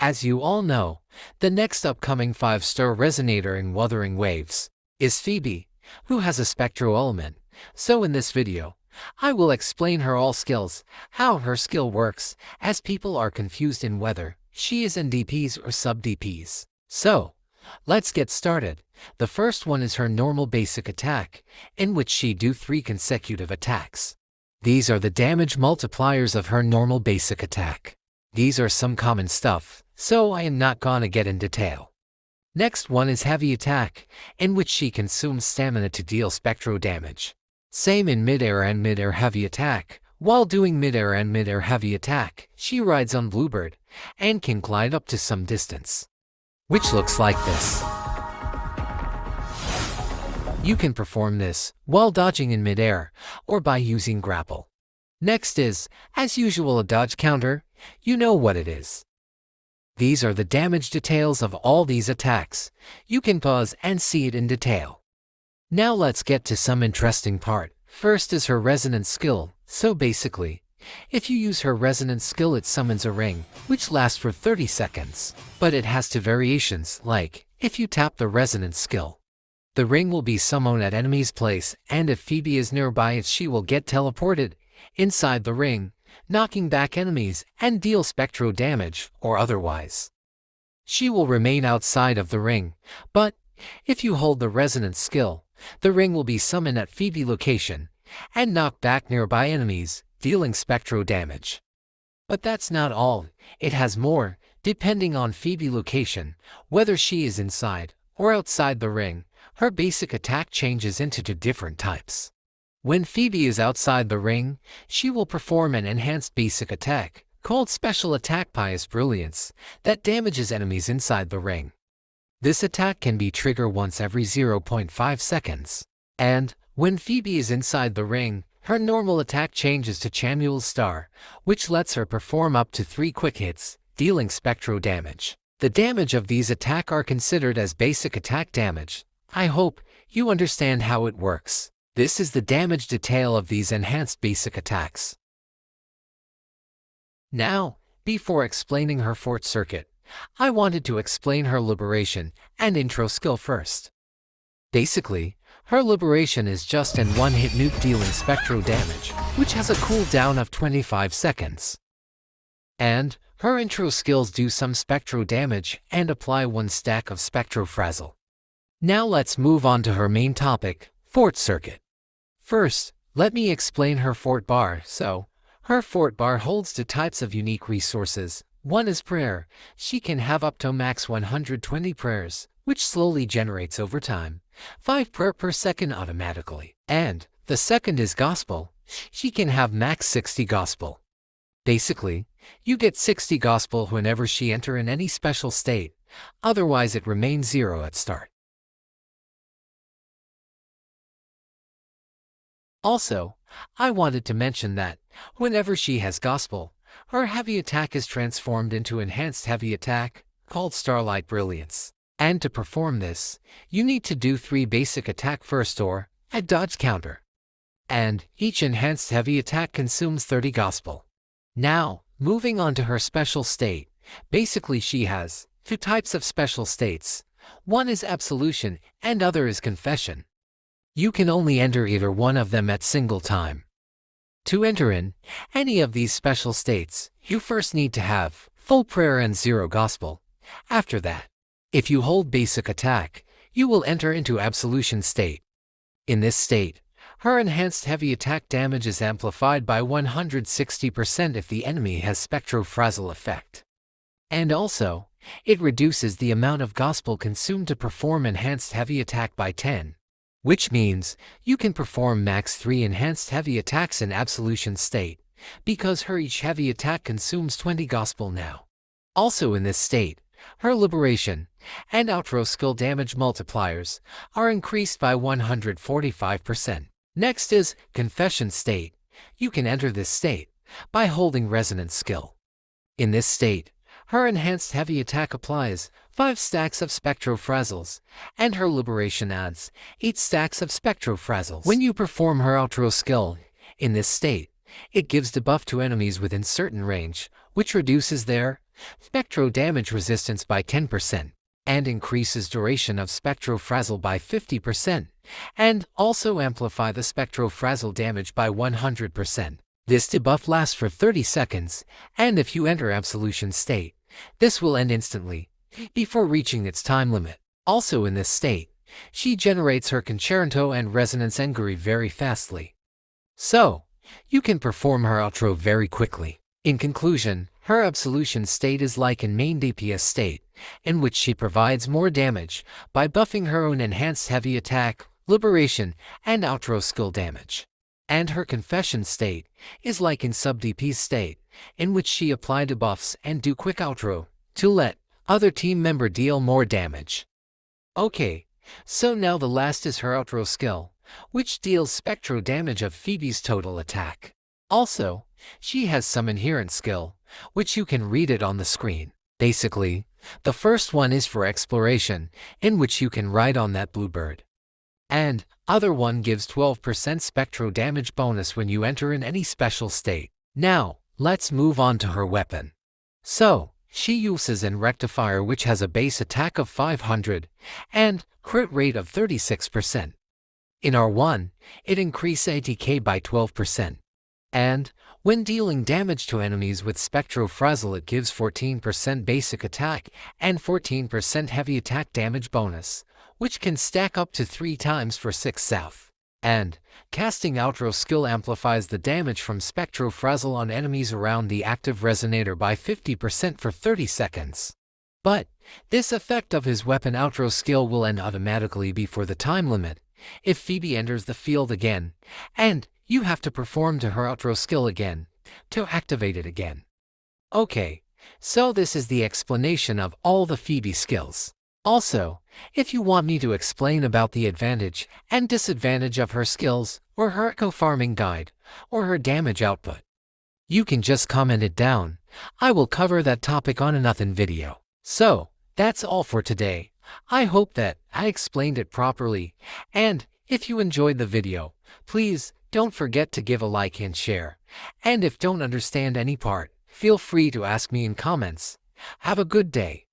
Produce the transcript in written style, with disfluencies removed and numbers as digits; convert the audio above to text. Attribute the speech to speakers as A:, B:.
A: As you all know, the next upcoming 5-star resonator in Wuthering Waves is Phoebe, who has a spectro element. So in this video, I will explain her all skills, how her skill works, as people are confused in whether she is in DPs or sub-DPs. So, let's get started. The first one is her normal basic attack, in which she do 3 consecutive attacks. These are the damage multipliers of her normal basic attack. These are some common stuff, so I am not gonna get in detail. Next one is heavy attack, in which she consumes stamina to deal spectro damage. Same in mid-air and mid-air heavy attack. While doing mid-air and mid-air heavy attack, she rides on Bluebird and can glide up to some distance, which looks like this. You can perform this while dodging in mid-air or by using grapple. Next is, as usual, a dodge counter. You know what it is. These are the damage details of all these attacks. You can pause and see it in detail. Now let's get to some interesting part. First is her resonance skill. So basically, if you use her resonance skill, it summons a ring, which lasts for 30 seconds. But it has 2 variations, like, if you tap the resonance skill, the ring will be summoned at enemy's place, and if Phoebe is nearby, she will get teleported inside the ring, knocking back enemies and deal spectro damage, or otherwise she will remain outside of the ring. But if you hold the resonance skill, the ring will be summoned at Phoebe location and knock back nearby enemies, dealing spectro damage. But that's not all. It has more. Depending on Phoebe location, whether she is inside or outside the ring, her basic attack changes into 2 different types. When Phoebe is outside the ring, she will perform an enhanced basic attack, called Special Attack Pious Brilliance, that damages enemies inside the ring. This attack can be triggered once every 0.5 seconds. And, when Phoebe is inside the ring, her normal attack changes to Chamuel's Star, which lets her perform up to 3 quick hits, dealing spectro damage. The damage of these attacks are considered as basic attack damage. I hope you understand how it works. This is the damage detail of these enhanced basic attacks. Now, before explaining her fourth circuit, I wanted to explain her liberation and intro skill first. Basically, her liberation is just an 1-hit nuke dealing spectro damage, which has a cooldown of 25 seconds. And her intro skills do some spectro damage and apply 1 stack of spectro frazzle. Now let's move on to her main topic, fourth circuit. First, let me explain her fort bar. So, her fort bar holds 2 types of unique resources. One is prayer. She can have up to max 120 prayers, which slowly generates over time, 5 prayer per second automatically. And the second is gospel. She can have max 60 gospel. Basically, you get 60 gospel whenever she enter in any special state, otherwise it remains 0 at start. Also, I wanted to mention that, whenever she has gospel, her heavy attack is transformed into enhanced heavy attack, called Starlight Brilliance. And to perform this, you need to do 3 basic attack first or a dodge counter. And each enhanced heavy attack consumes 30 gospel. Now, moving on to her special state. Basically she has 2 types of special states. One is absolution and other is confession. You can only enter either one of them at single time. To enter in any of these special states, you first need to have full prayer and 0 gospel. After that, if you hold basic attack, you will enter into absolution state. In this state, her enhanced heavy attack damage is amplified by 160% if the enemy has spectro frazzle effect. And also, it reduces the amount of gospel consumed to perform enhanced heavy attack by 10. Which means, you can perform max 3 enhanced heavy attacks in absolution state, because her each heavy attack consumes 20 gospel now. Also in this state, her liberation and outro skill damage multipliers are increased by 145%. Next is confession state. You can enter this state by holding resonance skill. In this state, her enhanced heavy attack applies 5 stacks of spectro frazzles, and her liberation adds 8 stacks of spectro frazzles. When you perform her outro skill, in this state, it gives debuff to enemies within certain range, which reduces their Spectro damage resistance by 10%, and increases duration of Spectrofrazzle by 50%, and also amplify the Spectrofrazzle damage by 100%. This debuff lasts for 30 seconds, and if you enter Absolution state, this will end instantly, before reaching its time limit. Also in this state, she generates her Concerto and Resonance Enguri very fastly. So, you can perform her outro very quickly. In conclusion, her Absolution state is like in main DPS state, in which she provides more damage by buffing her own enhanced heavy attack, liberation, and outro skill damage. And her Confession state is like in sub DP state, in which she apply debuffs and do quick outro to let other team member deal more damage. Okay, so now the last is her outro skill, which deals Spectro damage of Phoebe's total attack. Also, she has some inherent skill, which you can read it on the screen. Basically, the first one is for exploration, in which you can ride on that bluebird. And other one gives 12% Spectro damage bonus when you enter in any special state. Now, let's move on to her weapon. So, she uses an Rectifier which has a base attack of 500 and crit rate of 36%. In R1, it increases ATK by 12%. And when dealing damage to enemies with Spectrofrazzle, it gives 14% basic attack and 14% heavy attack damage bonus, which can stack up to 3 times for 6 South. And casting outro skill amplifies the damage from Spectrofrazzle on enemies around the active resonator by 50% for 30 seconds. But this effect of his weapon outro skill will end automatically before the time limit if Phoebe enters the field again, and you have to perform to her outro skill again to activate it again. Okay, so this is the explanation of all the Phoebe skills. Also, if you want me to explain about the advantage and disadvantage of her skills, or her echo farming guide, or her damage output, you can just comment it down. I will cover that topic on another video. So, that's all for today. I hope that I explained it properly, and if you enjoyed the video, please don't forget to give a like and share. And if don't understand any part, feel free to ask me in comments. Have a good day.